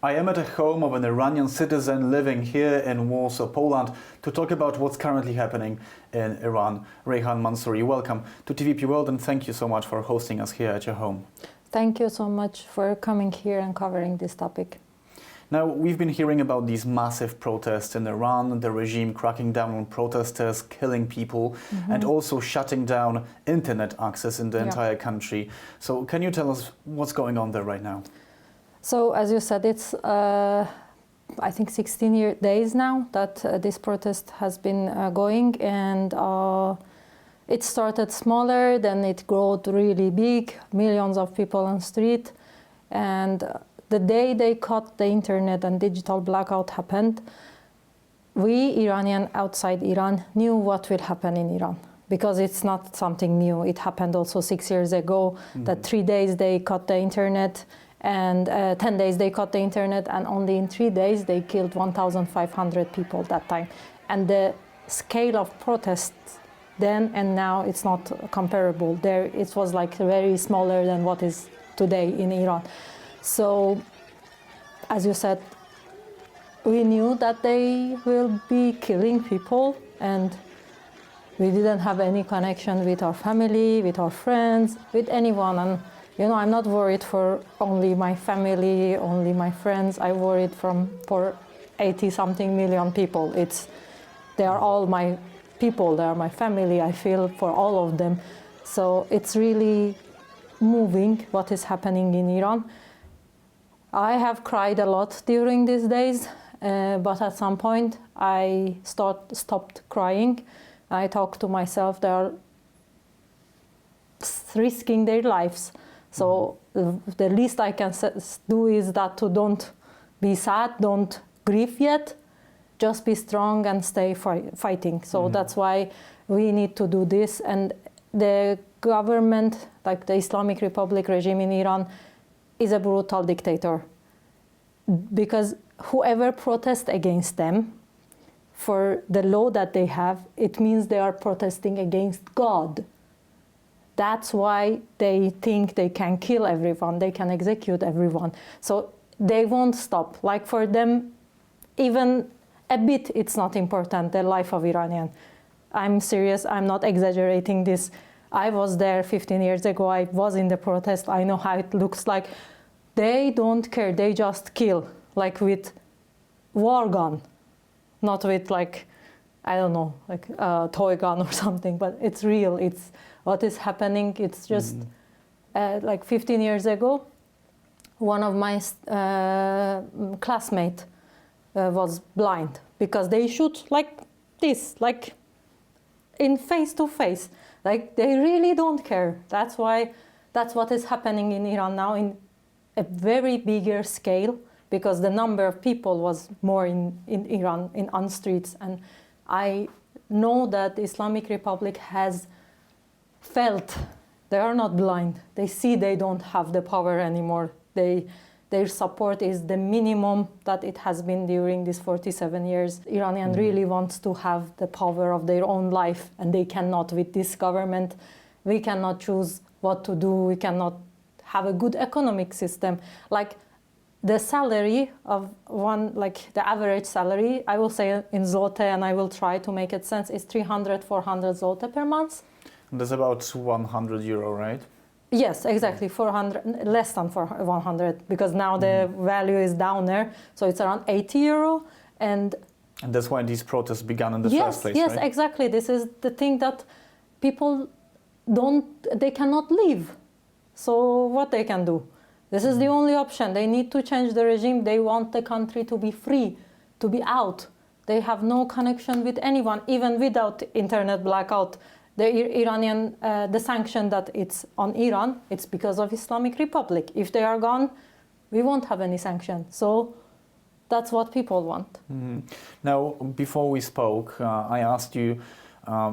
I am at a home of an Iranian citizen living here in Warsaw, Poland, to talk about what's currently happening in Iran. Reyhane Mansouri, welcome to TVP World, and thank you so much for hosting us here at your home. Thank you so much for coming here and covering this topic. Now, we've been hearing about these massive protests in Iran, the regime cracking down on protesters, killing people, and also shutting down internet access in the entire country. So can you tell us what's going on there right now? So, as you said, it's, I think, 16 days now that this protest has been going, and it started smaller, then it grew really big, millions of people on the street, and the day they cut the internet and digital blackout happened, we Iranian outside Iran knew what will happen in Iran, because it's not something new. It happened also 6 years ago, that 3 days they cut the internet, and 10 days they cut the internet, and only in 3 days they killed 1,500 people that time. And the scale of protests then and now, it's not comparable. There it was like very smaller than what is today in Iran. So, as you said, we knew that they will be killing people, and we didn't have any connection with our family, with our friends, with anyone. And you know, I'm not worried for only my family, only my friends. I worried for 80-something million people. They are all my people. They are my family. I feel for all of them. So it's really moving what is happening in Iran. I have cried a lot during these days, but at some point I stopped crying. I talked to myself. They are risking their lives. So the least I can do is that to don't be sad, don't grieve yet, just be strong and stay fighting. So that's why we need to do this. And the government, like the Islamic Republic regime in Iran, is a brutal dictator. Because whoever protests against them, for the law that they have, it means they are protesting against God. That's why they think they can kill everyone, they can execute everyone. So they won't stop. Like for them, even a bit, it's not important, the life of Iranian. I'm serious, I'm not exaggerating this. I was there 15 years ago, I was in the protest, I know how it looks like. They don't care, they just kill, like with war gun, not with like, I don't know, like a toy gun or something, but it's real, it's what is happening. It's just like 15 years ago, one of my classmates was blind because they shoot like this, like in face to face. Like they really don't care. That's what is happening in Iran now in a very bigger scale, because the number of people was more in Iran on streets. And I know that the Islamic Republic has felt they are not blind. They see they don't have the power anymore. Their support is the minimum that it has been during these 47 years. Iranian really wants to have the power of their own life, and they cannot with this government. We cannot choose what to do. We cannot have a good economic system. Like the salary of one, like the average salary, I will say in zloty, and I will try to make it sense, is 300, 400 zloty per month. That's about 100 euro, right? Yes, exactly, 400, less than 100, because now the value is down there, so it's around 80 euro. And that's why these protests began in the first place, yes, right? Exactly. This is the thing that people they cannot leave. So what they can do? This is the only option. They need to change the regime. They want the country to be free, to be out. They have no connection with anyone, even without internet blackout. The Iranian, the sanction that it's on Iran, it's because of Islamic Republic. If they are gone, we won't have any sanction. So that's what people want. Now, before we spoke, I asked you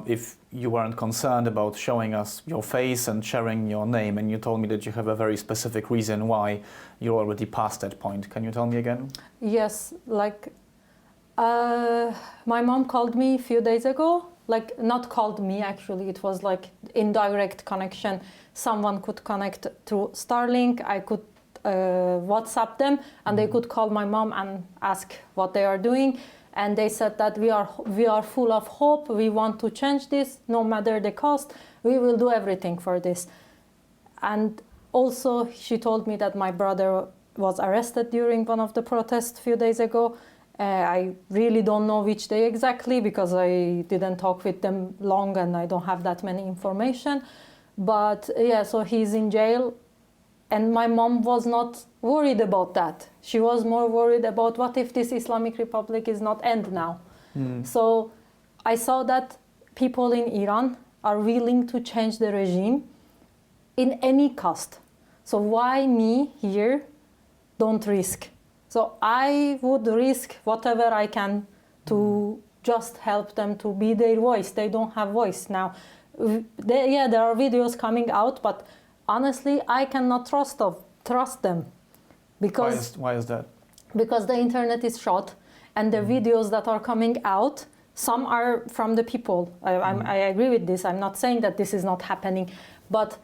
if you weren't concerned about showing us your face and sharing your name, and you told me that you have a very specific reason why you're already past that point. Can you tell me again? Yes, like my mom called me a few days ago. Like, not called me actually, it was like indirect connection. Someone could connect through Starlink. WhatsApp them, and they could call my mom and ask what they are doing. And they said that we are full of hope. We want to change this, no matter the cost. We will do everything for this. And also, she told me that my brother was arrested during one of the protests a few days ago. I really don't know which day exactly, because I didn't talk with them long and I don't have that many information. But yeah, so he's in jail. And my mom was not worried about that. She was more worried about what if this Islamic Republic is not end now. So I saw that people in Iran are willing to change the regime in any cost. So why me here don't risk? So I would risk whatever I can to just help them to be their voice. They don't have voice now. There are videos coming out, but honestly, I cannot trust them. Because why is that? Because the internet is short, and the videos that are coming out, some are from the people. I agree with this. I'm not saying that this is not happening, but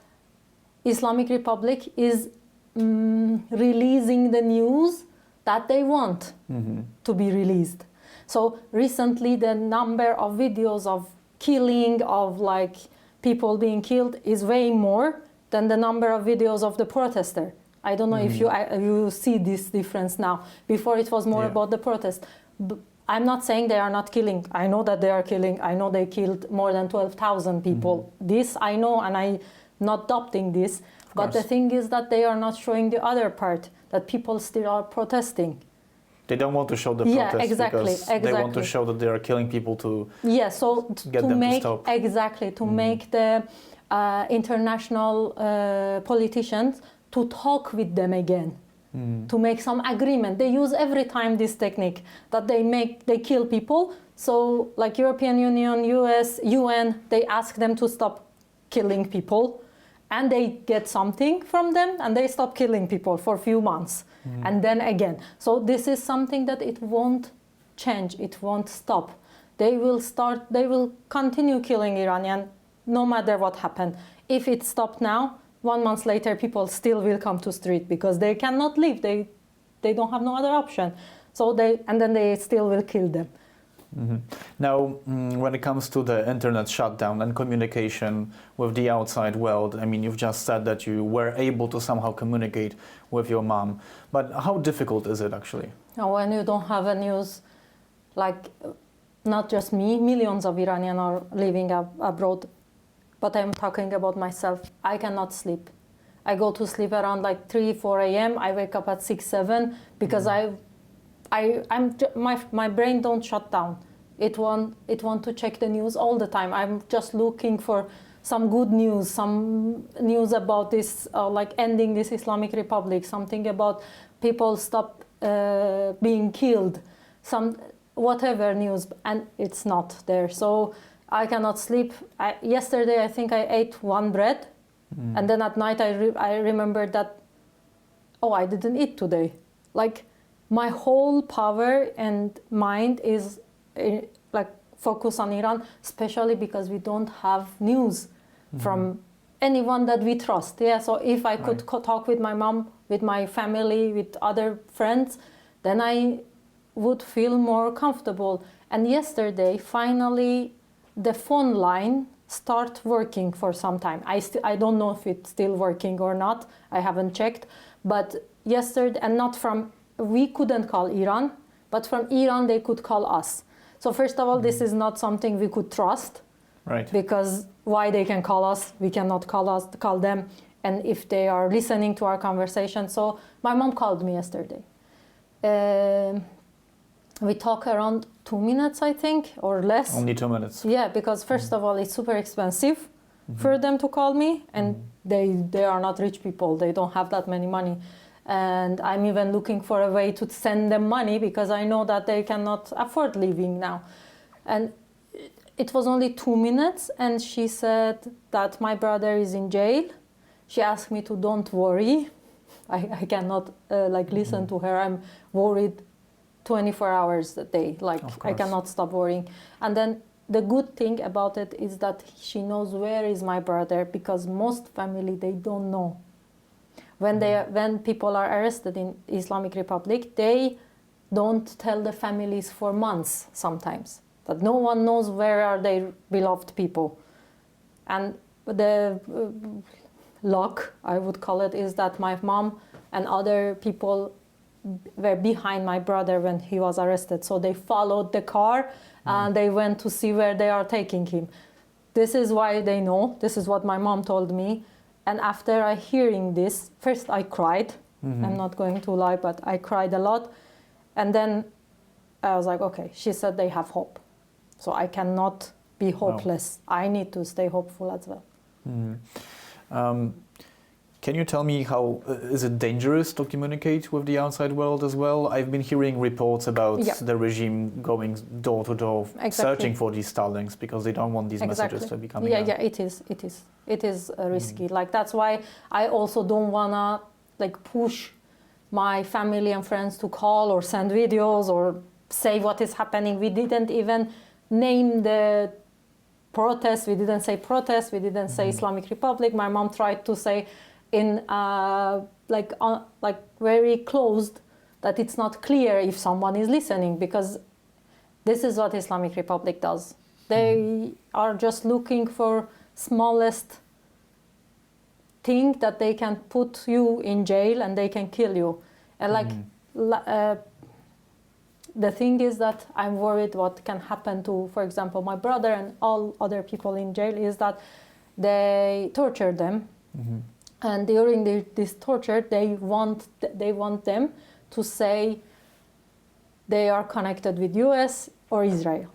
Islamic Republic is releasing the news that they want to be released. So recently, the number of videos of killing, of like people being killed, is way more than the number of videos of the protester. I don't know if you see this difference now. Before it was more about the protest. I'm not saying they are not killing. I know that they are killing. I know they killed more than 12,000 people. This I know, and I'm not doubting this. But the thing is that they are not showing the other part, that people still are protesting. They don't want to show the protest because they want to exactly. show that they are killing people to get them to stop. Exactly, to make the international politicians to talk with them again, to make some agreement. They use every time this technique that they kill people. So like European Union, US, UN, they ask them to stop killing people, and they get something from them, and they stop killing people for a few months, and then again. So this is something that it won't change, it won't stop. They will continue killing Iranian no matter what happened. If it stopped now, 1 month later, people still will come to street because they cannot leave. They don't have no other option. So then they still will kill them. Now, when it comes to the internet shutdown and communication with the outside world, I mean, you've just said that you were able to somehow communicate with your mom, but how difficult is it actually? When you don't have a news, like not just me, millions of Iranians are living abroad, but I'm talking about myself. I cannot sleep. I go to sleep around like 3, 4 a.m. I wake up at 6, 7 because my brain don't shut down. It want to check the news all the time. I'm just looking for some good news, some news about this, like ending this Islamic Republic, something about people stop being killed, some whatever news, and it's not there. So I cannot sleep. Yesterday, I think I ate one bread, and then at night I remembered that, I didn't eat today. Like my whole power and mind is like focused on Iran, especially because we don't have news from anyone that we trust. Yeah, so if I could talk with my mom, with my family, with other friends, then I would feel more comfortable. And yesterday, finally, the phone line start working for some time. I don't know if it's still working or not. I haven't checked. But yesterday, and not from, we couldn't call Iran, but from Iran they could call us. So first of all, this is not something we could trust. Right. Because why they can call us, we cannot call them. And if they are listening to our conversation. So my mom called me yesterday. We talk around 2 minutes, I think, or less. Only 2 minutes. Yeah, because first of all, it's super expensive for them to call me, and they are not rich people. They don't have that many money. And I'm even looking for a way to send them money because I know that they cannot afford living now. And it was only 2 minutes, and she said that my brother is in jail. She asked me to don't worry. I cannot listen to her. I'm worried 24 hours a day. I cannot stop worrying. And then the good thing about it is that she knows where is my brother, because most family, they don't know When people are arrested in Islamic Republic, they don't tell the families for months sometimes. That no one knows where are their beloved people. And the luck, I would call it, is that my mom and other people were behind my brother when he was arrested. So they followed the car and they went to see where they are taking him. This is why they know. This is what my mom told me. And after I hearing this, first I cried. I'm not going to lie, but I cried a lot. And then I was like, okay, she said they have hope. So I cannot be hopeless. Wow. I need to stay hopeful as well. Can you tell me how, is it dangerous to communicate with the outside world as well? I've been hearing reports about the regime going door to door, searching for these Starlinks because they don't want these messages to be coming out. Yeah, it is risky. Like, that's why I also don't wanna like push my family and friends to call or send videos or say what is happening. We didn't even name the protest. We didn't say protest. We didn't say Islamic Republic. My mom tried to say in like very closed that it's not clear if someone is listening, because this is what Islamic Republic does. They are just looking for smallest thing that they can put you in jail and they can kill you. And the thing is that I'm worried what can happen to, for example, my brother and all other people in jail is that they torture them. And during this torture, they want them to say they are connected with US or Israel.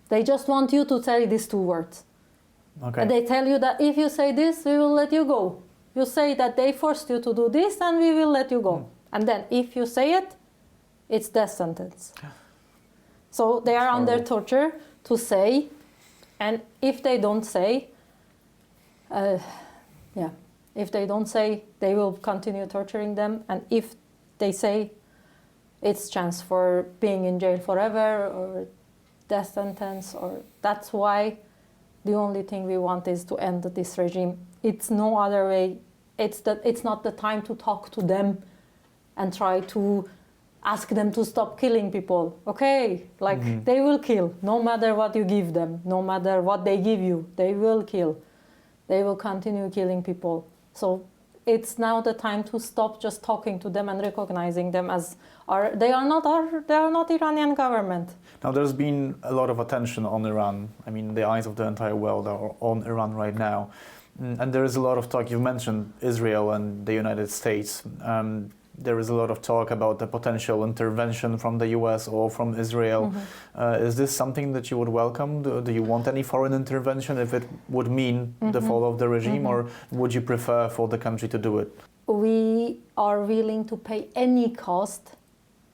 They just want you to say these two words. Okay. And they tell you that if you say this, we will let you go. You say that they forced you to do this and we will let you go. And then if you say it, it's death sentence. So they are under torture to say, and if they don't say, if they don't say, they will continue torturing them. And if they say, it's chance for being in jail forever or death sentence. Or that's why the only thing we want is to end this regime. It's no other way. It's not the time to talk to them and try to ask them to stop killing people. Okay, like they will kill no matter what you give them, no matter what they give you, they will kill. They will continue killing people. So it's now the time to stop just talking to them and recognizing them as they are not Iranian government. Now there's been a lot of attention on Iran. I mean, the eyes of the entire world are on Iran right now. And there is a lot of talk, you've mentioned Israel and the United States. There is a lot of talk about the potential intervention from the US or from Israel. Is this something that you would welcome? Do you want any foreign intervention if it would mean the fall of the regime, or would you prefer for the country to do it? We are willing to pay any cost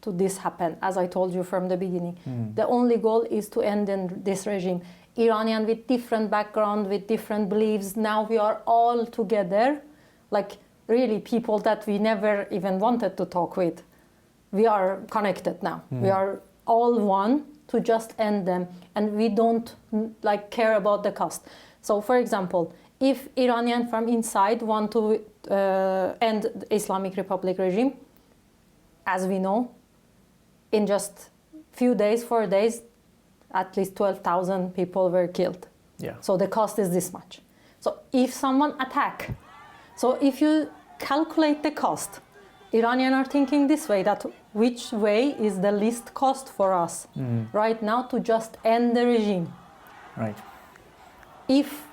to this happen, as I told you from the beginning. The only goal is to end this regime. Iranian with different background, with different beliefs, now we are all together, like really people that we never even wanted to talk with. We are connected now. We are all one to just end them, and we don't like care about the cost. So for example, if Iranian from inside want to end the Islamic Republic regime, as we know, in just few days, 4 days, at least 12,000 people were killed. So the cost is this much. So if someone attack, so if you calculate the cost, Iranians are thinking this way, that which way is the least cost for us right now to just end the regime. Right. If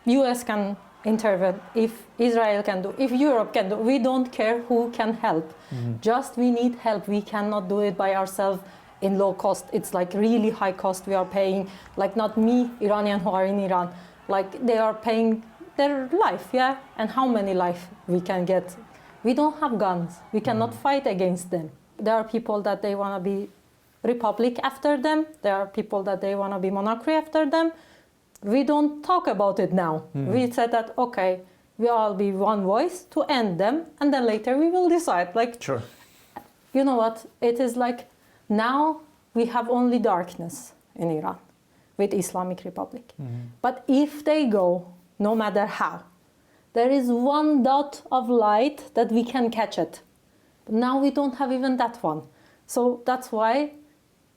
US can intervene, if Israel can do, if Europe can do, we don't care who can help. Just we need help. We cannot do it by ourselves in low cost. It's like really high cost we are paying, like not me, Iranian who are in Iran, like they are paying their life, and how many life we can get. We don't have guns. We cannot fight against them. There are people that they want to be republic after them. There are people that they want to be monarchy after them. We don't talk about it now. We said that, okay, we all be one voice to end them, and then later we will decide. Like, sure. You know what? It is like now we have only darkness in Iran with Islamic Republic. But if they go, no matter how, there is one dot of light that we can catch it. But now we don't have even that one. So that's why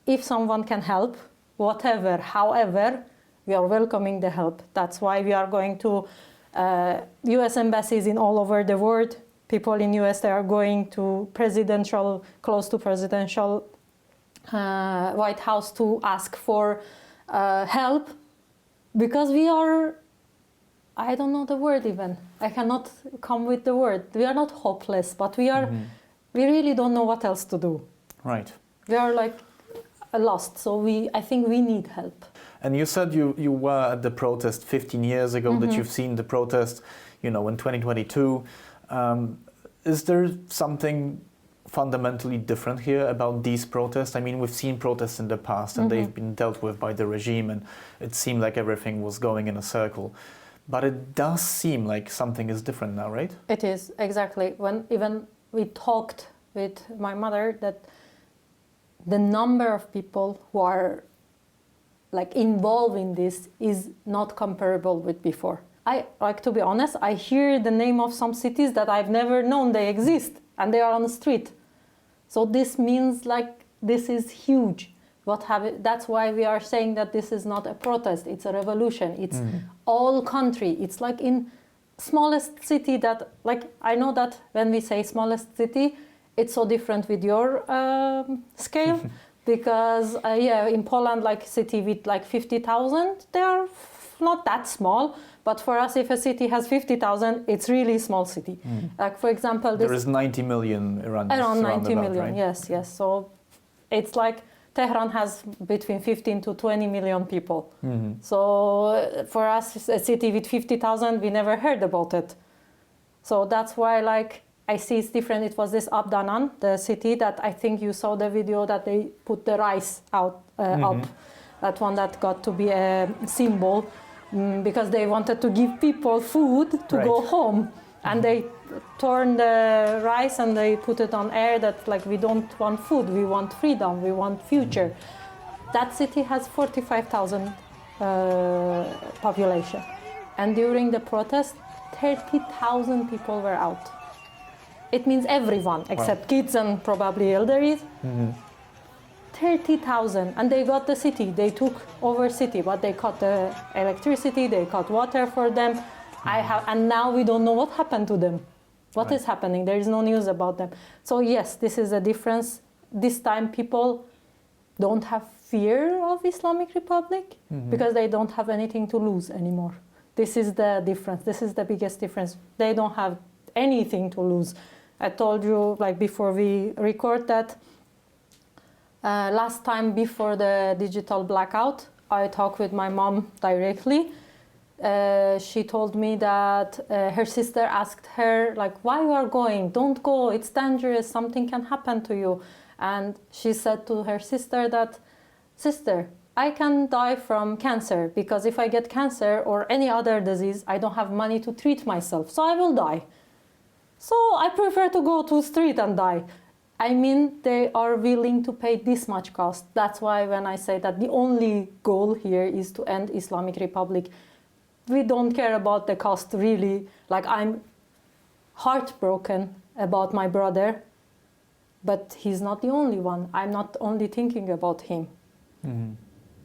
if someone can help, whatever, however, we are welcoming the help. That's why we are going to US embassies in all over the world. People in US, they are going to close to presidential White House to ask for help, because we are, I don't know the word even. I cannot come with the word. We are not hopeless, but we are, we really don't know what else to do. Right. We are like lost, so I think we need help. And you said you were at the protest 15 years ago, that you've seen the protest, in 2022. Is there something fundamentally different here about these protests? I mean, we've seen protests in the past and they've been dealt with by the regime, and it seemed like everything was going in a circle. But it does seem like something is different now, right? It is, exactly. When even we talked with my mother that the number of people who are like involved in this is not comparable with before. To be honest, I hear the name of some cities that I've never known they exist, and they are on the street. So this means this is huge. That's why we are saying that this is not a protest, it's a revolution. It's all country. It's like in smallest city that, I know that when we say smallest city, it's so different with your scale. Because in Poland, city with 50,000, they are not that small. But for us, if a city has 50,000, it's really small city. For example, there is 90 million Iranians. Around 90 million, right? yes. So it's like Tehran has between 15 to 20 million people. So for us, a city with 50,000, we never heard about it. So that's why I see it's different. It was this Abdanan, the city that I think you saw the video that they put the rice out up. That one that got to be a symbol because they wanted to give people food to go home. And they torn the rice and they put it on air that we don't want food, we want freedom, we want future. That city has 45,000 population. And during the protest, 30,000 people were out. It means everyone except kids and probably elderly. 30,000, and they got the city. They took over city, but they cut the electricity, they cut water for them. And now we don't know what happened to them. What is happening? There is no news about them. So yes, this is a difference. This time people don't have fear of Islamic Republic because they don't have anything to lose anymore. This is the difference. This is the biggest difference. They don't have anything to lose. I told you before we record that last time before the digital blackout, I talked with my mom directly. She told me that her sister asked her why you are going? Don't go, it's dangerous, something can happen to you. And she said to her sister that, sister, I can die from cancer because if I get cancer or any other disease, I don't have money to treat myself, so I will die. So I prefer to go to the street and die. I mean, they are willing to pay this much cost. That's why when I say that the only goal here is to end Islamic Republic, we don't care about the cost really. I'm heartbroken about my brother, but he's not the only one. I'm not only thinking about him.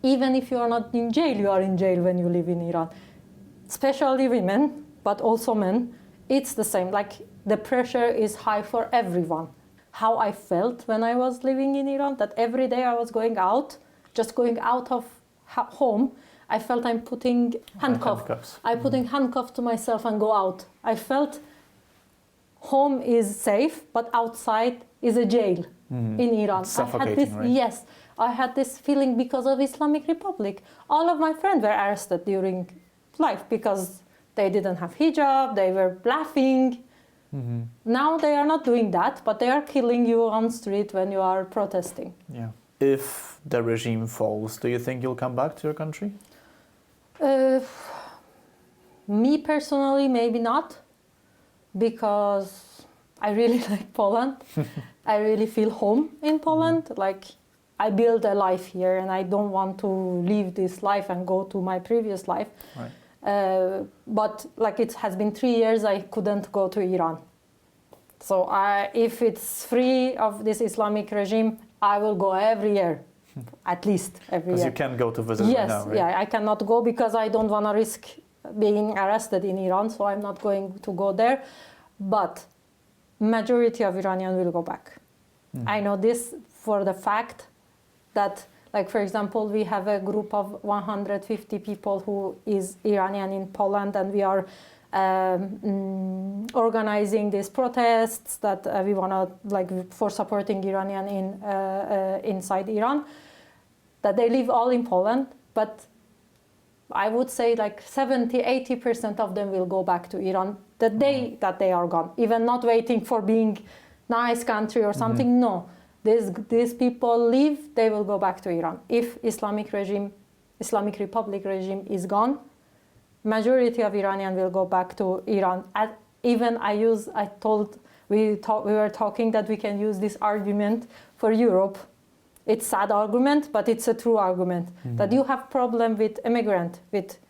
Even if you are not in jail, you are in jail when you live in Iran. Especially women, but also men. It's the same. The pressure is high for everyone. How I felt when I was living in Iran, that every day I was going out, just going out of home, I felt I'm putting handcuffs. I'm putting handcuffs to myself and go out. I felt home is safe, but outside is a jail in Iran. Suffocating, right? Yes, I had this feeling because of Islamic Republic. All of my friends were arrested during life because they didn't have hijab, they were laughing. Now they are not doing that, but they are killing you on the street when you are protesting. Yeah. If the regime falls, do you think you'll come back to your country? Me personally, maybe not, because I really like Poland. I really feel home in Poland. I build a life here and I don't want to leave this life and go to my previous life. Right. But like it has been 3 years, I couldn't go to Iran. So if it's free of this Islamic regime, I will go every year, at least every year. Because you can go to visit right now, right? Yeah, I cannot go because I don't want to risk being arrested in Iran, so I'm not going to go there. But majority of Iranians will go back. I know this for the fact that, like, for example, we have a group of 150 people who is Iranian in Poland, and we are organizing these protests that we want to, like, for supporting Iranian inside Iran, that they live all in Poland, but I would say like 70-80% of them will go back to Iran the day that they are gone, even not waiting for being nice country or something. No, these people leave, they will go back to Iran. If Islamic Republic regime is gone, majority of Iranian will go back to Iran. Even we were talking that we can use this argument for Europe. It's sad argument, but it's a true argument, that you have problem with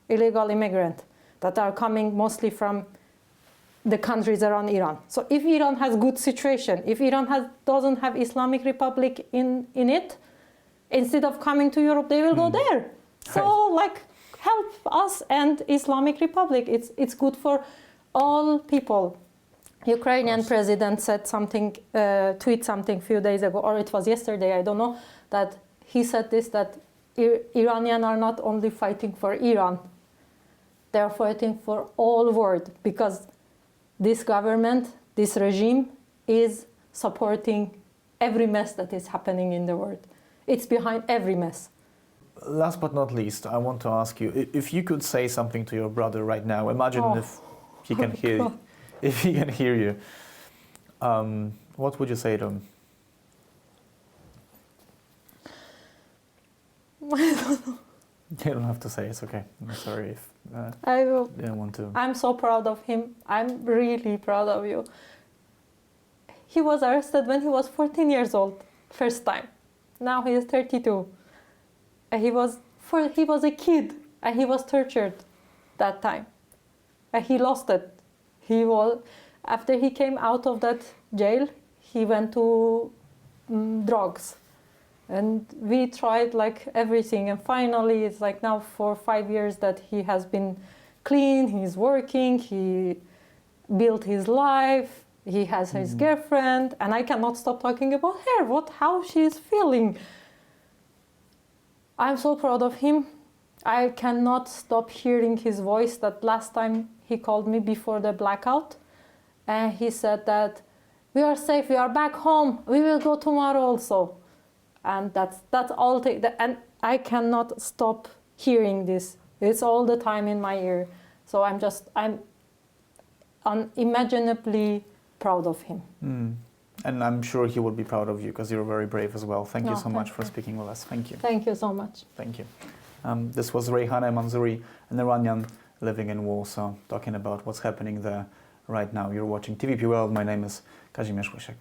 illegal immigrant that are coming mostly from the countries around Iran. So if Iran has good situation, if Iran doesn't have Islamic Republic in it, instead of coming to Europe, they will go there. So like, help us and Islamic Republic. It's good for all people. Ukrainian president said something, tweet something a few days ago, or it was yesterday, I don't know, that he said this, that Iranians are not only fighting for Iran, they're fighting for all world, because this government, this regime is supporting every mess that is happening in the world. It's behind every mess. Last but not least, I want to ask you, if you could say something to your brother right now, imagine if he can hear you. If he can hear you, what would you say to him? I don't know. You don't have to say, it's okay. I'm sorry if I will. you don't want to. I'm so proud of him. I'm really proud of you. He was arrested when he was 14 years old, first time. Now he is 32. He was a kid, and he was tortured that time. And he lost it. After he came out of that jail, he went to drugs. And we tried like everything. And finally, it's like now for 5 years that he has been clean, he's working, he built his life, he has his girlfriend, and I cannot stop talking about her, how she is feeling. I'm so proud of him. I cannot stop hearing his voice. That last time he called me before the blackout, and he said that we are safe, we are back home, we will go tomorrow also. And that's all. And I cannot stop hearing this. It's all the time in my ear. So I'm unimaginably proud of him. And I'm sure he will be proud of you, because you're very brave as well. Thank you so much for speaking with us. Thank you. Thank you so much. Thank you. This was Reyhane Mansouri, an Iranian living in Warsaw, talking about what's happening there right now. You're watching TVP World. My name is Kazimierz Łysiak.